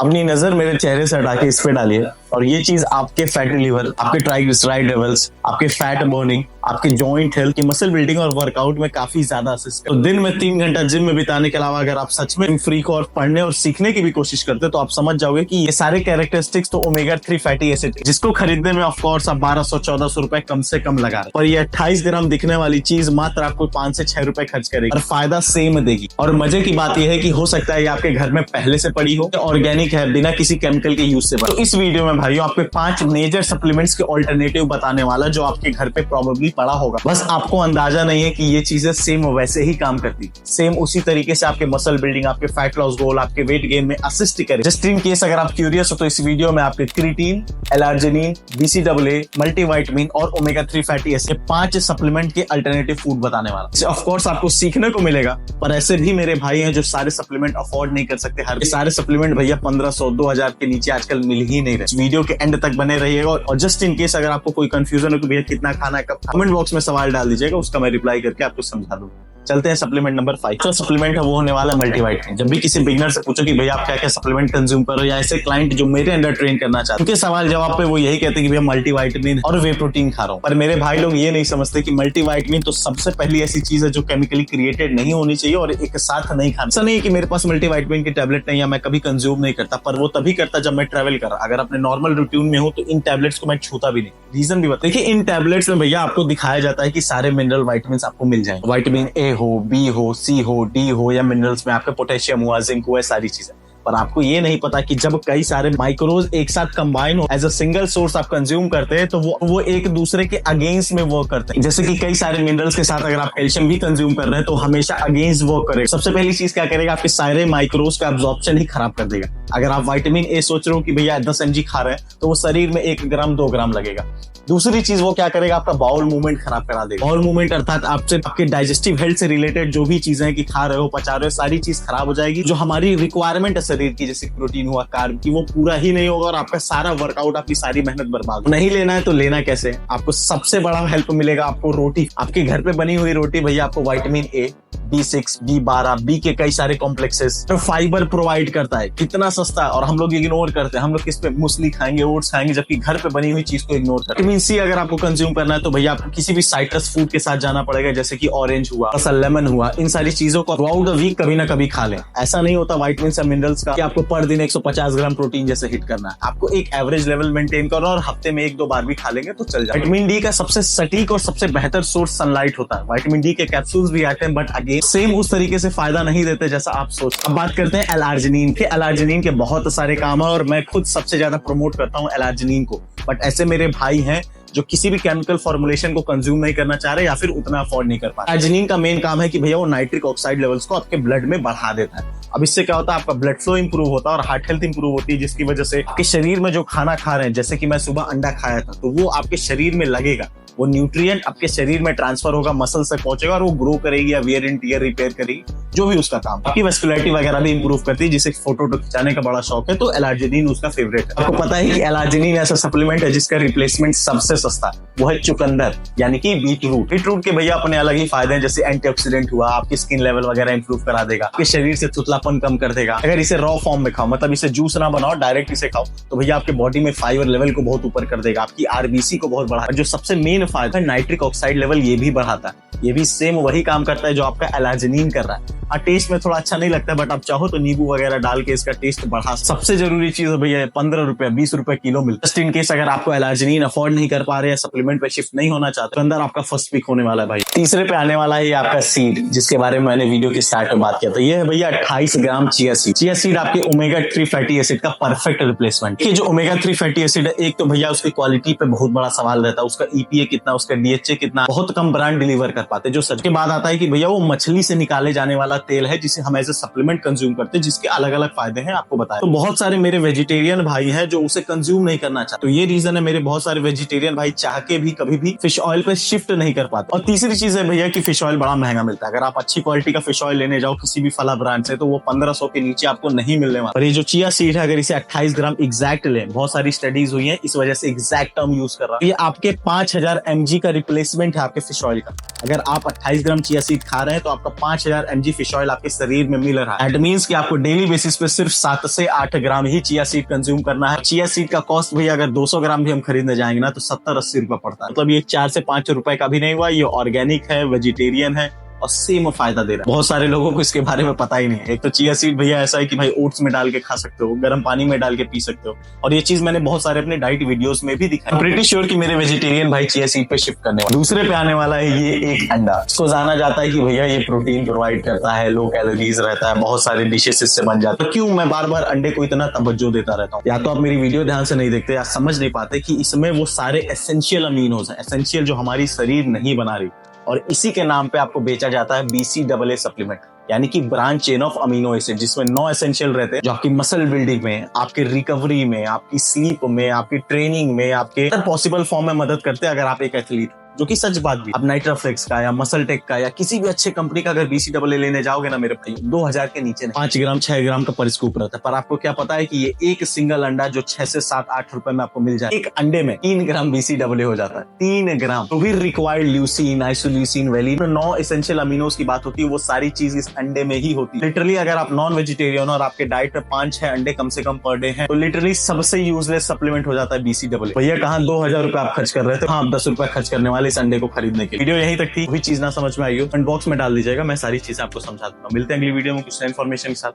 अपनी नजर मेरे चेहरे से हटा के इस पे डालिए और ये चीज आपके फैटी लिवर, आपके ट्राइग्लिसराइड लेवल्स, आपके फैट बर्निंग, आपके जॉइंट हेल्थ की मसल बिल्डिंग और वर्कआउट में काफी ज्यादा असिस्ट करते। तो दिन में 3 घंटा जिम में बिताने के अलावा अगर आप सच में फ्री को और पढ़ने और सीखने की भी कोशिश करते तो आप समझ जाओगे कि ये सारे कैरेक्टरिस्टिक्स तो ओमेगा 3 फैटी एसिड जिसको खरीदने में ऑफ कोर्स आप 1200-1400 रुपए कम से कम लगा रहे, और ये 28 ग्राम दिखने वाली चीज मात्र आपको 5 से 6 रुपए खर्च करेगी और फायदा सेम देगी। और मजे की बात यह है कि हो सकता है ये आपके घर में पहले से पड़ी हो, ऑर्गेनिक है, बिना किसी केमिकल के यूज से। तो इस वीडियो में भाइयों आपके 5 मेजर सप्लीमेंट्स के ऑल्टरनेटिव बताने वाला जो आपके घर पे प्रॉब्ली पड़ा होगा, बस आपको अंदाजा नहीं है कि ये चीजें सेम वैसे ही काम करती, सेम उसी तरीके से आपके मसल बिल्डिंग, आपके फैट लॉस गोल, आपके वेट गेन में असिस्ट करे। जस्ट इन केस अगर आप क्यूरियस हो तो इस वीडियो में आपके क्रिएटिन, एलार्जिनिन, BCAA, मल्टीविटामिन और ओमेगा 3 फैटी एसिड 5 सप्लीमेंट के अल्टरनेटिव फूड बताने वाला। ऑफ कोर्स आपको सीखने को मिलेगा, पर ऐसे भी मेरे भाई हैं जो सारे सप्लीमेंट अफोर्ड नहीं कर सकते। हर सारे सप्लीमेंट भैया 1500-2000 के नीचे आजकल मिल ही नहीं रहे। वीडियो के एंड तक बने रहिएगा और जस्ट इन केस अगर आपको कोई कंफ्यूजन हो कि भैया कितना खाना है, कब, कमेंट बॉक्स में सवाल डाल दीजिएगा, उसका मैं रिप्लाई करके आपको समझा दूंगा। चलते हैं सप्लीमेंट नंबर 5। तो सप्लीमेंट है वो होने वाला मल्टीविटामिन। जब भी किसी बिगिनर से पूछो कि भैया आप क्या क्या सप्लीमेंट कंज्यूम करो, या ऐसे क्लाइंट जो मेरे अंडर ट्रेन करना चाहते हैं, उनके सवाल जवाब पे वो यही कहते हैं कि भैया मल्टीविटामिन और वे प्रोटीन खा रहा हूं। पर मेरे भाई लोग ये नहीं समझते कि मल्टीविटामिन तो सबसे पहली ऐसी चीज है जो केमिकली क्रिएटेड नहीं होनी चाहिए और एक साथ नहीं खाना। ऐसा नहीं है कि मेरे पास मल्टीविटामिन की टैबलेट नहीं है, मैं कभी कंज्यूम नहीं करता, पर वो तभी करता जब मैं ट्रेवल कर रहा। अगर अपने नॉर्मल रूटीन में हो तो इन टैबलेट्स को मैं छूता भी नहीं। रीजन भी बता, देखिए इन टैबलेट्स में भैया आपको दिखाया जाता है कि सारे मिनरल विटामिन आपको मिल जाए, विटामिन ए हो, बी हो, सी हो, डी हो, या मिनरल्स में आपके पोटेशियम हुआ, जिंक हुआ, सारी चीजें। पर आपको ये नहीं पता कि जब कई सारे माइक्रोज एक साथ कंबाइन हो एज अ सिंगल सोर्स आप कंज्यूम करते हैं तो वो एक दूसरे के अगेंस्ट में वर्क करते हैं। जैसे कि कई सारे मिनरल्स के साथ अगर आप कैल्शियम भी कंज्यूम कर रहे हैं तो हमेशा अगेंस्ट वर्क करेगा। सबसे पहली चीज क्या करेगा, आपके सारे माइक्रोज का एब्जॉर्प्शन ही खराब कर देगा। अगर आप विटामिन ए सोच रहे हो कि भैया 10 mg खा रहे हैं तो वो शरीर में 1 ग्राम 2 ग्राम लगेगा। दूसरी चीज वो क्या करेगा, आपका बाउल मूवमेंट खराब करा देगा। बाउल मूवमेंट अर्थात आपके डाइजेस्टिव हेल्थ से रिलेटेड जो भी चीजें कि खा रहे हो, पचा रहे हो, सारी चीज खराब हो जाएगी। जो हमारी रिक्वायरमेंट है शरीर की, जैसे प्रोटीन हुआ, कार्ब की, वो पूरा ही नहीं होगा और आपका सारा वर्कआउट, आपकी सारी मेहनत बर्बाद। नहीं लेना है तो लेना कैसे? आपको सबसे बड़ा हेल्प मिलेगा आपको रोटी, आपके घर पे बनी हुई रोटी। भैया आपको vitamin A, B6, B12, B के कई सारे कॉम्प्लेक्सेस, तो फाइबर प्रोवाइड करता है। कितना सस्ता है और हम लोग इग्नोर करते हैं। हम लोग किस पे मूसली खाएंगे, ओट्स खाएंगे, जबकि घर पे बनी हुई चीज को इग्नोर करते हैं। विटामिन सी अगर आपको कंज्यूम करना है तो भैया आपको किसी भी साइट्रस फूड के साथ जाना पड़ेगा, जैसे कि ऑरेंज हुआ, लेमन हुआ। इन सारी चीजों को थ्रू आउट द वीक कभी ना कभी खा लें। ऐसा नहीं होता विटामिन या मिनरल्स का कि आपको पर दिन 150 ग्राम प्रोटीन जैसे हिट करना है। आपको एक एवरेज लेवल मेंटेन करना और हफ्ते में 1-2 बार भी खा लेंगे तो चल जाए। विटामिन डी का सबसे सटीक और सबसे बेहतर सोर्स सनलाइट होता है। विटामिन डी के कैप्सूल्स भी आते हैं, बट अगेन सेम उस तरीके से फायदा नहीं देते जैसा आप सोच। अब बात करते हैं एलार्जिनिन के। एलार्जिनिन के बहुत सारे काम है और मैं खुद सबसे ज्यादा प्रमोट करता हूँ एलार्जिनिन को। बट ऐसे मेरे भाई हैं जो किसी भी केमिकल फॉर्मुलेशन को कंज्यूम नहीं करना चाह रहे या फिर उतना अफोर्ड नहीं कर पा रहे। एलार्जिनिन का मेन काम है कि भैया वो नाइट्रिक ऑक्साइड लेवल्स को आपके ब्लड में बढ़ा देता है। अब इससे क्या होता है, आपका ब्लड फ्लो इंप्रूव होता है और हार्ट हेल्थ इंप्रूव होती है, जिसकी वजह से आपके शरीर में जो खाना खा रहे हैं, जैसे कि मैं सुबह अंडा खाया था, तो वो आपके शरीर में लगेगा, वो न्यूट्रिएंट आपके शरीर में ट्रांसफर होगा, मसल से पहुंचेगा और वो ग्रो करेगी या वियर एंड टियर रिपेयर करेगी, जो भी उसका काम। आपकी वेस्कुलरिटी वगैरह भी इंप्रूव करती है, जिसे फोटो खिंचाने का बड़ा शौक है तो एलार्जिनिन उसका फेवरेट है। आपको पता है कि एलार्जिनिन ऐसा सप्लीमेंट है जिसका रिप्लेसमेंट सबसे सस्ता है, वो है चुकंदर यानी कि बीटरूट। बीटरूट के भैया अपने अलग ही फायदे हैं, जैसे एंटीऑक्सीडेंट हुआ, आपकी स्किन लेवल वगैरह इंप्रूव करा देगा, आपके शरीर से थुतलापन कम कर देगा। अगर इसे रॉ फॉर्म में खाओ, मतलब इसे जूस ना बनाओ, डायरेक्ट इसे खाओ, तो भैया आपके बॉडी में फाइबर लेवल को बहुत ऊपर कर देगा, आपकी आरबीसी को बहुत बढ़ा। जो सबसे मेन फायदा है, नाइट्रिक ऑक्साइड लेवल ये भी बढ़ाता है। ये भी सेम वही काम करता है जो आपका एलार्जिनिन कर रहा है। टेस्ट में थोड़ा अच्छा नहीं लगता, बट आप चाहो तो नींबू वगैरह डाल के इसका टेस्ट बढ़ा। सबसे जरूरी चीज है भैया 15 रुपए 20 रुपए किलो मिलता है। जस्ट इन केस अगर आपको एलार्जिनिन अफोर्ड नहीं कर पा रहे, सप्लीमेंट पे शिफ्ट नहीं होना चाहते, तो अंदर आपका फर्स्ट पिक होने वाला है भाई। तीसरे पे आने वाला है आपका सीड, जिसके बारे में मैंने वीडियो के स्टार्ट में बात किया था। ये है भैया 28 ग्राम चिया सीड। चिया सीड आपके ओमेगा 3 फैटी एसिड का परफेक्ट रिप्लेसमेंट। ये जो ओमेगा 3 फैटी एसिड है, एक तो भैया उसकी क्वालिटी पे बहुत बड़ा सवाल रहता है, उसका EPA कितना, उसका DHA कितना, बहुत कम ब्रांड डिलीवर कर पाते। जो सच के बाद आता है कि भैया वो मछली से निकाले जाने वाला तेल है, जिसे हम एज ए सप्लीमेंट कंज्यूम करते हैं, जिसके अलग अलग फायदे हैं आपको बताया। तो बहुत सारे मेरे वेजिटेरियन भाई हैं जो उसे कंज्यूम नहीं करना चाहते, तो ये रीजन है मेरे बहुत सारे वेजिटेरियन भाई चाह के भी कभी भी फिश ऑयल पे शिफ्ट नहीं कर पाते। और तीसरी चीज है भैया कि फिश ऑयल बड़ा महंगा मिलता है। अगर आप अच्छी क्वालिटी का फिश ऑयल लेने जाओ किसी भी फला ब्रांड से, तो वो 1500 के नीचे आपको नहीं मिलने वाला। और ये जो चिया सीड है, अगर इसे 28 ग्राम एग्जैक्ट लें, बहुत सारी स्टडीज हुई है, इस वजह से एग्जैक्ट टर्म यूज कर रहा है, ये आपके 5000 mg का रिप्लेसमेंट है आपके फिश ऑयल का। अगर आप 28 ग्राम चिया सीड खा रहे हैं तो आपका 5000 mg फिश फिश ऑयल आपके शरीर में मिल रहा है। दैट मींस कि आपको डेली बेसिस पे सिर्फ 7 से 8 ग्राम ही चिया सीड कंज्यूम करना है। चिया सीड का कॉस्ट भैया अगर 200 ग्राम भी हम खरीदने जाएंगे ना तो 70-80 रुपए पड़ता है। मतलब ये 4 से 5 रुपए का भी नहीं हुआ, ये ऑर्गेनिक है, वेजिटेरियन है और सेम फायदा दे रहा है। बहुत सारे लोगों को इसके बारे में पता ही नहीं है। एक तो चिया सीड भैया ऐसा है कि भाई ओट्स में डाल के खा सकते हो, गर्म पानी में डाल के पी सकते हो, और ये चीज मैंने बहुत सारे अपने डाइट वीडियोस में भी दिखाई। प्रीटी श्योर कि मेरे वेजिटेरियन भाई चिया सीड पे शिफ्ट करने वाले। दूसरे पे आने वाला है ये एक अंडा। इसको जाना जाता है कि भैया ये प्रोटीन प्रोवाइड करता है, लो कैलोरीज रहता है, बहुत सारे डिशेस इससे बन जाते हैं। क्यों मैं बार बार अंडे को इतना तवज्जो देता रहता हूँ? या तो आप मेरी वीडियो ध्यान से नहीं देखते या समझ नहीं पाते कि इसमें वो सारे एसेंशियल अमीनोज हैं, एसेंशियल जो हमारी शरीर नहीं बना रही, और इसी के नाम पे आपको बेचा जाता है BCAA सप्लीमेंट, यानी कि branch chain of amino acid, जिसमें 9 एसेंशियल रहते हैं जो आपकी मसल बिल्डिंग में, आपके रिकवरी में, आपकी स्लीप में, आपकी ट्रेनिंग में, आपके पॉसिबल फॉर्म में मदद करते हैं अगर आप एक एथलीट, जो कि सच बात भी। अब नाइट्राफ्लेक्स का या मसल टेक का या किसी भी अच्छे कंपनी का अगर BCAA लेने जाओगे ना मेरे भाई, 2000 के नीचे नहीं, 5 ग्राम 6 ग्राम का पर स्कूप रहता है। पर आपको क्या पता है कि ये एक सिंगल अंडा जो 6 से 7-8 रुपए में आपको मिल जाए, एक अंडे में 3 ग्राम BCAA हो जाता है। 3 ग्राम। तो भी required leucine, isoleucine, valine, 9 essential aminos की बात होती है, वो सारी चीज इस अंडे में ही होती है। लिटरली अगर आप नॉन वेजिटेरियन और आपके डाइट में 5-6 अंडे कम से कम पर डे हैं, तो लिटरली सबसे यूजलेस सप्लीमेंट हो जाता है BCAA। भैया कहाँ 2000 रुपए आप खर्च कर रहे थे, हाँ आप 10 रुपए खर्च करने वाले इस अंडे को खरीदने। वीडियो यहीं तक थी। कोई चीज ना समझ में आई हो कमेंट बॉक्स में डाल दीजिएगा, मैं सारी चीजें आपको समझा दूंगा। मिलते हैं अगली वीडियो में कुछ नई इन्फॉर्मेशन के साथ।